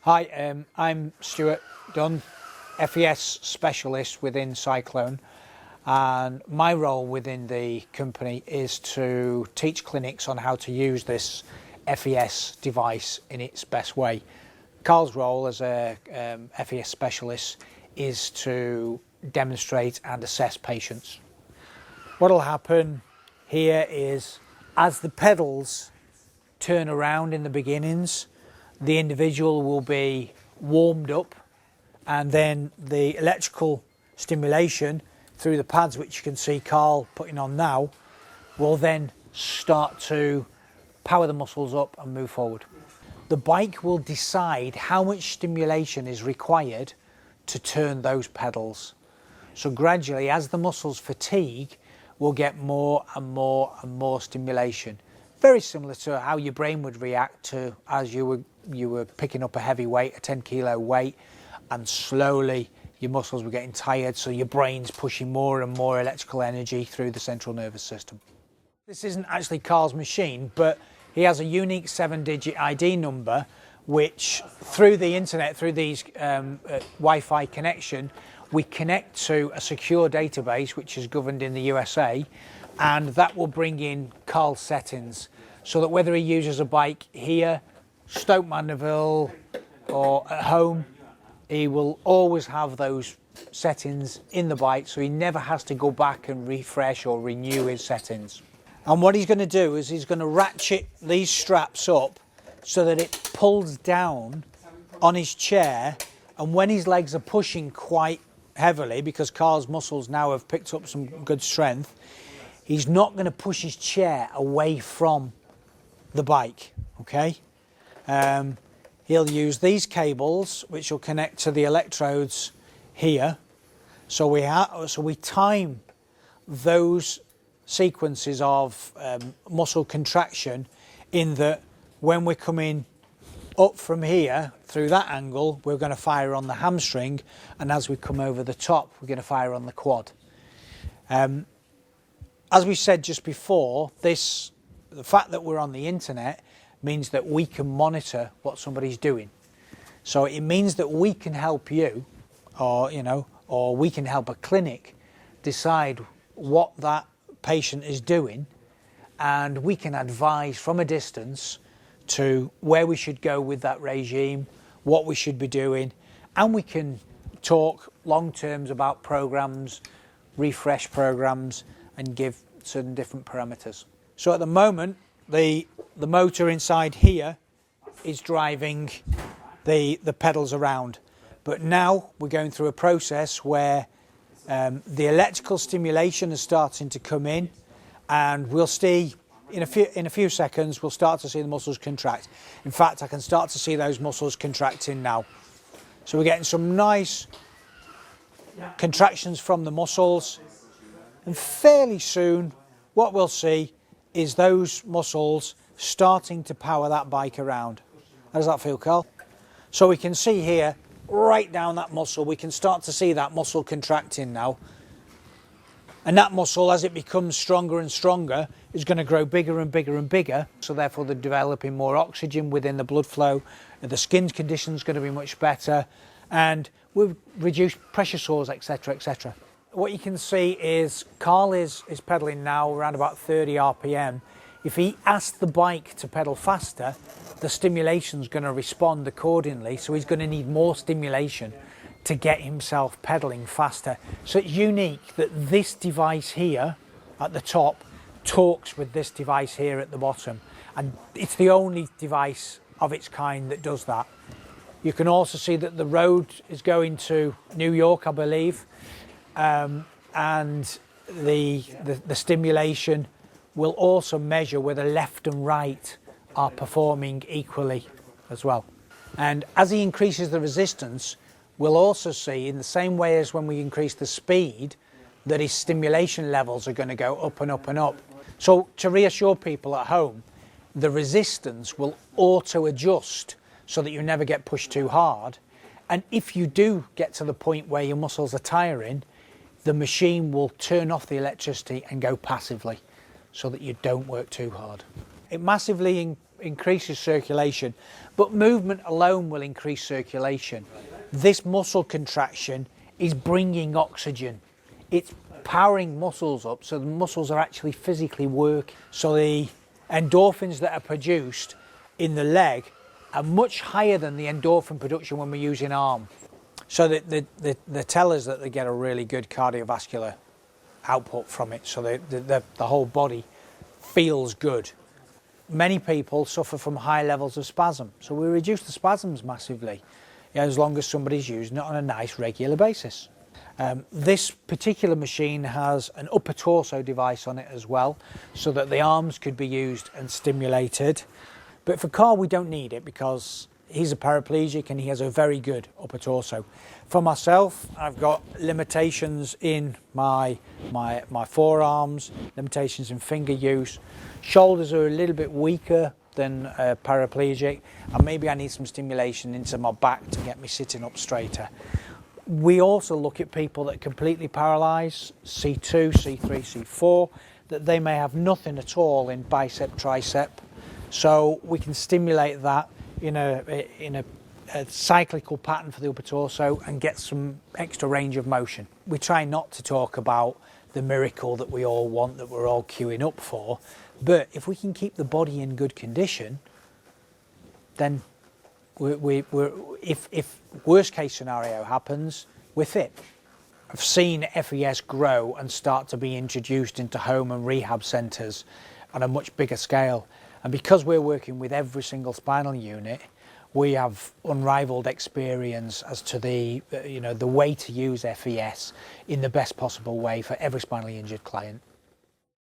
Hi, I'm Stuart Dunne, F.E.S. specialist within Cyclone, and my role within the company is to teach clinics on how to use this F.E.S. device in its best way. Carl's role as a F.E.S. specialist is to demonstrate and assess patients. What will happen here is, as the pedals turn around in the beginnings, the individual will be warmed up, and then the electrical stimulation through the pads, which you can see Carl putting on now, will then start to power the muscles up and move forward. The bike will decide how much stimulation is required to turn those pedals. So gradually, as the muscles fatigue, we'll get more and more and more stimulation. Very similar to how your brain would react to as you were picking up a heavy weight, a 10-kilo weight, and slowly your muscles were getting tired, so your brain's pushing more and more electrical energy through the central nervous system. This isn't actually Carl's machine, but he has a unique 7-digit ID number, which through the internet, through these Wi-Fi connection, we connect to a secure database which is governed in the USA, and that will bring in Carl's settings, so that whether he uses a bike here, Stoke Mandeville, or at home, he will always have those settings in the bike, so he never has to go back and refresh or renew his settings. And what he's going to do is he's going to ratchet these straps up so that it pulls down on his chair, and when his legs are pushing quite heavily, because Carl's muscles now have picked up some good strength, he's not going to push his chair away from the bike, okay? He'll use these cables, which will connect to the electrodes here. So we time those sequences of muscle contraction, in that when we're coming up from here through that angle, we're going to fire on the hamstring, and as we come over the top, we're going to fire on the quad. As we said just before, the fact that we're on the internet means that we can monitor what somebody's doing. So it means that we can help you, or we can help a clinic decide what that patient is doing, and we can advise from a distance to where we should go with that regime, what we should be doing, and we can talk long terms about programs, refresh programs, and give certain different parameters. So at the moment, the motor inside here is driving the pedals around, but now we're going through a process where the electrical stimulation is starting to come in, and we'll see in a few seconds we'll start to see the muscles contract. In fact, I can start to see those muscles contracting now. So we're getting some nice contractions from the muscles, and fairly soon what we'll see is those muscles starting to power that bike around. How does that feel, Carl? So we can see here, right down that muscle, we can start to see that muscle contracting now. And that muscle, as it becomes stronger and stronger, is going to grow bigger and bigger and bigger. So therefore they're developing more oxygen within the blood flow, and the skin condition is going to be much better, and we've reduced pressure sores, etc, etc. What you can see is Carl is pedaling now around about 30 RPM. If he asks the bike to pedal faster, the stimulation is going to respond accordingly, so he's going to need more stimulation to get himself pedaling faster. So it's unique that this device here at the top talks with this device here at the bottom, and it's the only device of its kind that does that. You can also see that the road is going to New York, I believe, and the stimulation will also measure whether left and right are performing equally as well. And as he increases the resistance, we'll also see, in the same way as when we increase the speed, that his stimulation levels are going to go up and up and up. So to reassure people at home, the resistance will auto adjust so that you never get pushed too hard. And if you do get to the point where your muscles are tiring, the machine will turn off the electricity and go passively, so that you don't work too hard. It massively increases circulation, but movement alone will increase circulation. This muscle contraction is bringing oxygen. It's powering muscles up, so the muscles are actually physically working. So the endorphins that are produced in the leg are much higher than the endorphin production when we're using arm. So they tell us that they get a really good cardiovascular output from it, so the whole body feels good. Many people suffer from high levels of spasm, so we reduce the spasms massively, as long as somebody's using it on a nice regular basis. This particular machine has an upper torso device on it as well, so that the arms could be used and stimulated. But for Carl, we don't need it because he's a paraplegic and he has a very good upper torso. For myself, I've got limitations in my forearms, limitations in finger use. Shoulders are a little bit weaker than a paraplegic, and maybe I need some stimulation into my back to get me sitting up straighter. We also look at people that are completely paralysed, C2, C3, C4, that they may have nothing at all in bicep, tricep. So we can stimulate that in a cyclical pattern for the upper torso and get some extra range of motion. We try not to talk about the miracle that we all want, that we're all queuing up for, but if we can keep the body in good condition, then if worst case scenario happens, we're fit. I've seen F.E.S grow and start to be introduced into home and rehab centres on a much bigger scale. And because we're working with every single spinal unit, we have unrivaled experience as to the way to use F.E.S in the best possible way for every spinally injured client.